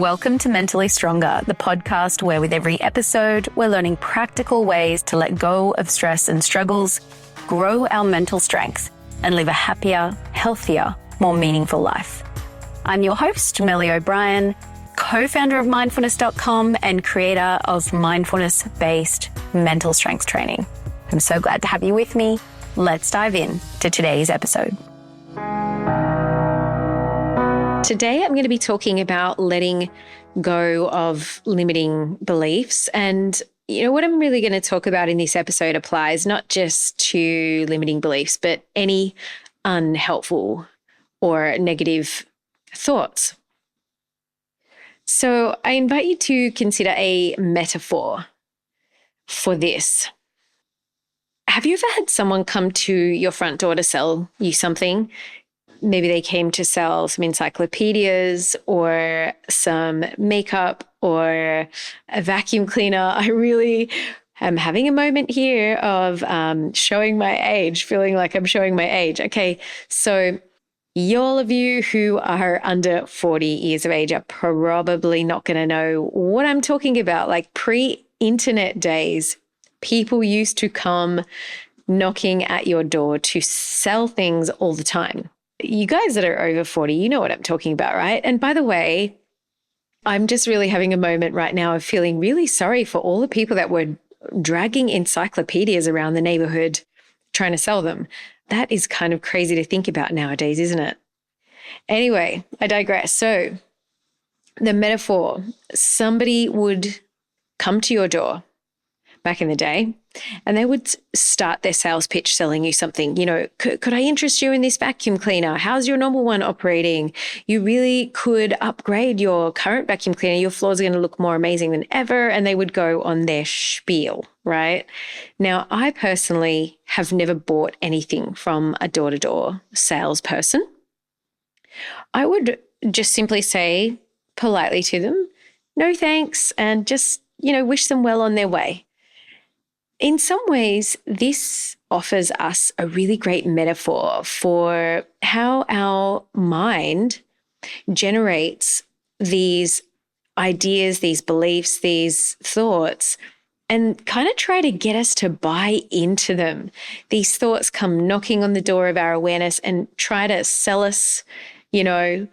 Welcome to Mentally Stronger, the podcast where with every episode, we're learning practical ways to let go of stress and struggles, grow our mental strength, and live a happier, healthier, more meaningful life. I'm your host, Melly O'Brien, co-founder of mindfulness.com and creator of mindfulness-based mental strength training. I'm so glad to have you with me. Let's dive in to today's episode. Today, I'm going to be talking about letting go of limiting beliefs. And, what I'm really going to talk about in this episode applies not just to limiting beliefs, but any unhelpful or negative thoughts. So I invite you to consider a metaphor for this. Have you ever had someone come to your front door to sell you something? Maybe they came to sell some encyclopedias or some makeup or a vacuum cleaner. I really am having a moment here of showing my age, feeling like I'm showing my age. Okay, so all of you who are under 40 years of age are probably not going to know what I'm talking about. Like pre-internet days, people used to come knocking at your door to sell things all the time. You guys that are over 40, you know what I'm talking about, right? And by the way, I'm just really having a moment right now of feeling really sorry for all the people that were dragging encyclopedias around the neighborhood trying to sell them. That is kind of crazy to think about nowadays, isn't it? Anyway, I digress. So the metaphor, somebody would come to your door back in the day, and they would start their sales pitch selling you something. Could I interest you in this vacuum cleaner? How's your normal one operating? You really could upgrade your current vacuum cleaner. Your floors are going to look more amazing than ever. And they would go on their spiel, right? Now, I personally have never bought anything from a door-to-door salesperson. I would just simply say politely to them, no thanks, and just, wish them well on their way. In some ways, this offers us a really great metaphor for how our mind generates these ideas, these beliefs, these thoughts, and kind of try to get us to buy into them. These thoughts come knocking on the door of our awareness and try to sell us, a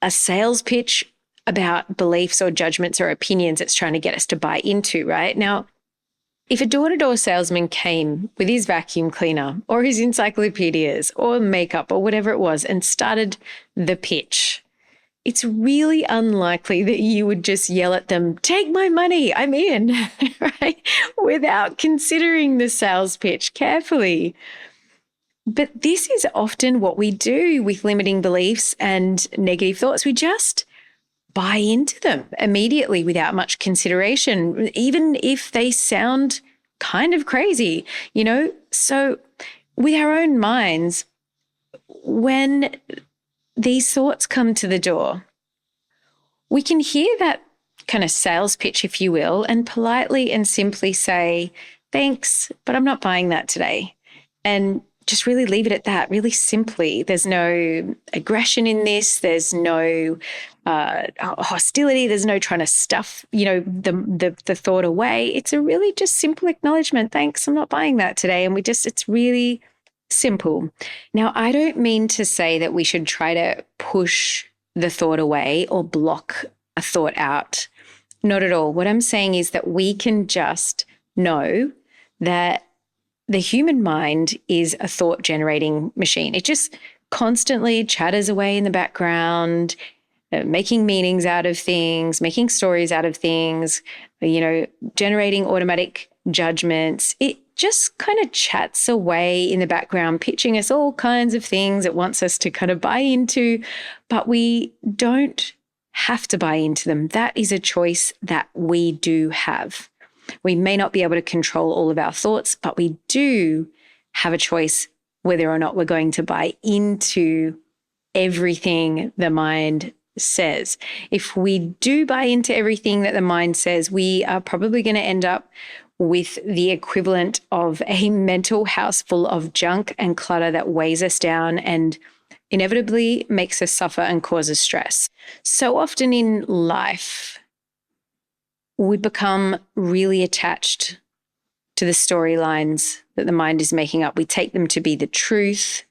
sales pitch about beliefs or judgments or opinions it's trying to get us to buy into, right? Now, if a door-to-door salesman came with his vacuum cleaner or his encyclopedias or makeup or whatever it was and started the pitch, it's really unlikely that you would just yell at them, take my money, I'm in, right? Without considering the sales pitch carefully. But this is often what we do with limiting beliefs and negative thoughts. We just buy into them immediately without much consideration, even if they sound kind of crazy, So with our own minds, when these thoughts come to the door, we can hear that kind of sales pitch, if you will, and politely and simply say, thanks, but I'm not buying that today. And just really leave it at that, really simply. There's no aggression in this. There's no hostility. There's no trying to stuff, the thought away. It's a really just simple acknowledgement. Thanks, I'm not buying that today. And it's really simple. Now, I don't mean to say that we should try to push the thought away or block a thought out. Not at all. What I'm saying is that we can just know that the human mind is a thought-generating machine. It just constantly chatters away in the background, making meanings out of things, making stories out of things, generating automatic judgments. It just kind of chats away in the background, pitching us all kinds of things it wants us to kind of buy into, but we don't have to buy into them. That is a choice that we do have. We may not be able to control all of our thoughts, but we do have a choice whether or not we're going to buy into everything the mind says. If we do buy into everything that the mind says, we are probably going to end up with the equivalent of a mental house full of junk and clutter that weighs us down and inevitably makes us suffer and causes stress. So often in life, we become really attached to the storylines that the mind is making up. We take them to be the truth,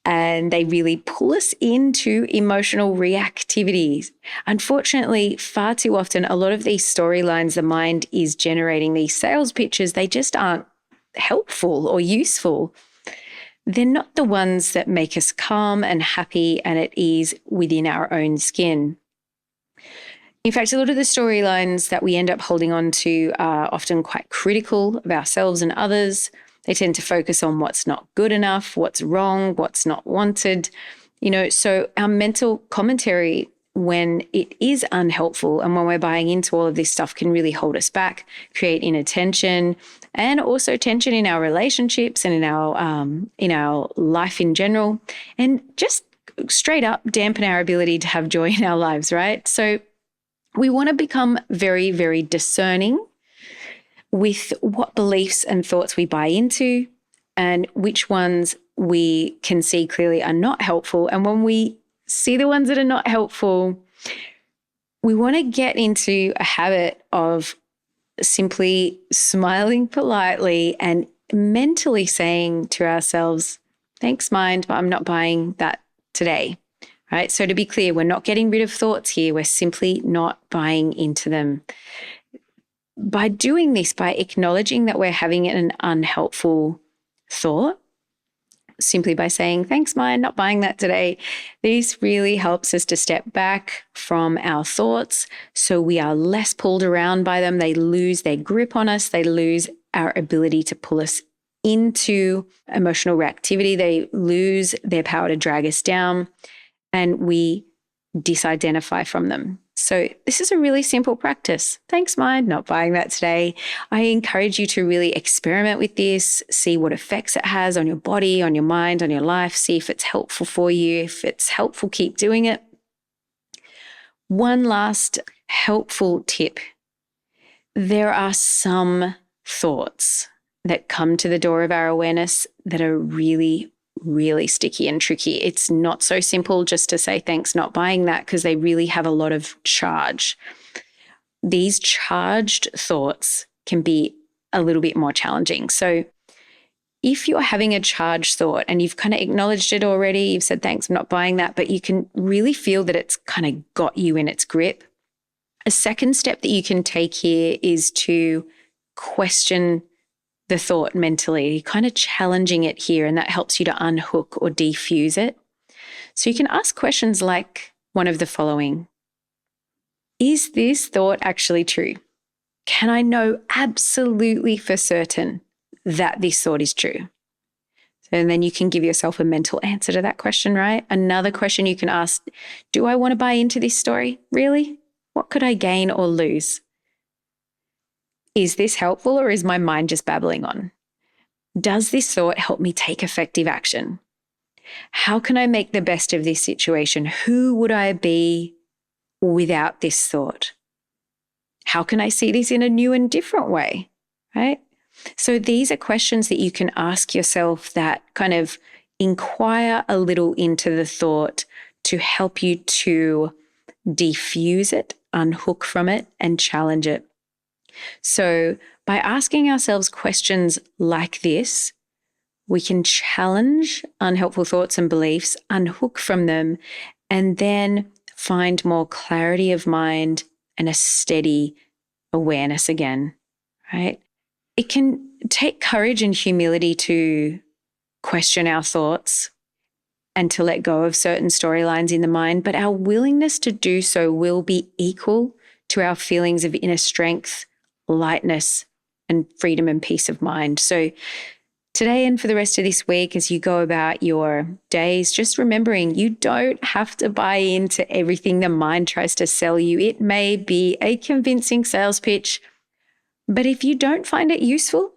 and they really pull us into emotional reactivities. Unfortunately, far too often, a lot of these storylines the mind is generating, these sales pitches, they just aren't helpful or useful. They're not the ones that make us calm and happy and at ease within our own skin. In fact, a lot of the storylines that we end up holding on to are often quite critical of ourselves and others. They tend to focus on what's not good enough, what's wrong, what's not wanted. So our mental commentary, when it is unhelpful and when we're buying into all of this stuff, can really hold us back, create inner tension, and also tension in our relationships and in our life in general, and just straight up dampen our ability to have joy in our lives, right? So we want to become very, very discerning with what beliefs and thoughts we buy into and which ones we can see clearly are not helpful. And when we see the ones that are not helpful, we want to get into a habit of simply smiling politely and mentally saying to ourselves, thanks, mind, but I'm not buying that today. Right? So to be clear, we're not getting rid of thoughts here. We're simply not buying into them. By doing this, by acknowledging that we're having an unhelpful thought, simply by saying, thanks, mind, not buying that today, this really helps us to step back from our thoughts so we are less pulled around by them. They lose their grip on us. They lose our ability to pull us into emotional reactivity. They lose their power to drag us down, and we disidentify from them. So this is a really simple practice. Thanks, mind, not buying that today. I encourage you to really experiment with this, see what effects it has on your body, on your mind, on your life, see if it's helpful for you. If it's helpful, keep doing it. One last helpful tip. There are some thoughts that come to the door of our awareness that are really sticky and tricky. It's not so simple just to say, thanks, not buying that, because they really have a lot of charge. These charged thoughts can be a little bit more challenging. So if you're having a charged thought and you've kind of acknowledged it already, you've said, thanks, I'm not buying that, but you can really feel that it's kind of got you in its grip. A second step that you can take here is to question the thought mentally, kind of challenging it here, and that helps you to unhook or defuse it. So you can ask questions like one of the following. Is this thought actually true? Can I know absolutely for certain that this thought is true? And then you can give yourself a mental answer to that question, right? Another question you can ask, do I want to buy into this story? Really? What could I gain or lose? Is this helpful, or is my mind just babbling on? Does this thought help me take effective action? How can I make the best of this situation? Who would I be without this thought? How can I see this in a new and different way, right? So these are questions that you can ask yourself that kind of inquire a little into the thought to help you to defuse it, unhook from it, and challenge it. So by asking ourselves questions like this, we can challenge unhelpful thoughts and beliefs, unhook from them, and then find more clarity of mind and a steady awareness again, right? It can take courage and humility to question our thoughts and to let go of certain storylines in the mind, but our willingness to do so will be equal to our feelings of inner strength, lightness, and freedom and peace of mind. So today and for the rest of this week, as you go about your days, just remembering you don't have to buy into everything the mind tries to sell you. It may be a convincing sales pitch, but if you don't find it useful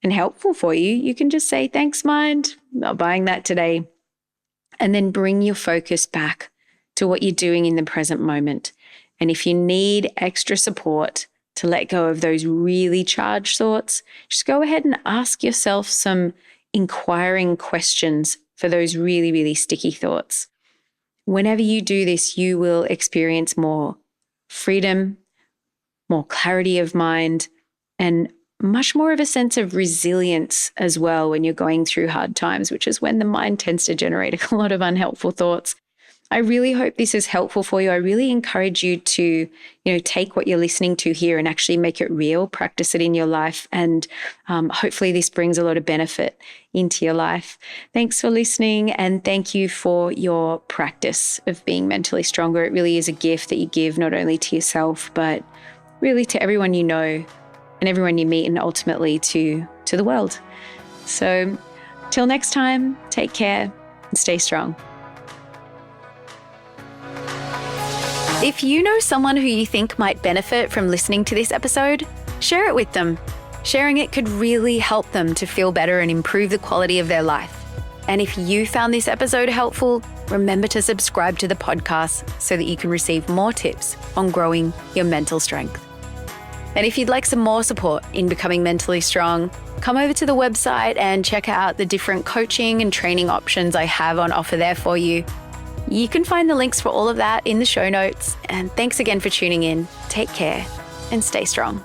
and helpful for you, you can just say, thanks, mind, not buying that today. And then bring your focus back to what you're doing in the present moment. And if you need extra support to let go of those really charged thoughts, just go ahead and ask yourself some inquiring questions for those really, really sticky thoughts. Whenever you do this, you will experience more freedom, more clarity of mind, and much more of a sense of resilience as well when you're going through hard times, which is when the mind tends to generate a lot of unhelpful thoughts. I really hope this is helpful for you. I really encourage you to, take what you're listening to here and actually make it real, practice it in your life, and hopefully this brings a lot of benefit into your life. Thanks for listening, and thank you for your practice of being mentally stronger. It really is a gift that you give not only to yourself, but really to everyone you know and everyone you meet, and ultimately to the world. So till next time, take care and stay strong. If you know someone who you think might benefit from listening to this episode, share it with them. Sharing it could really help them to feel better and improve the quality of their life. And if you found this episode helpful, remember to subscribe to the podcast so that you can receive more tips on growing your mental strength. And if you'd like some more support in becoming mentally strong, come over to the website and check out the different coaching and training options I have on offer there for you. You can find the links for all of that in the show notes. And thanks again for tuning in. Take care and stay strong.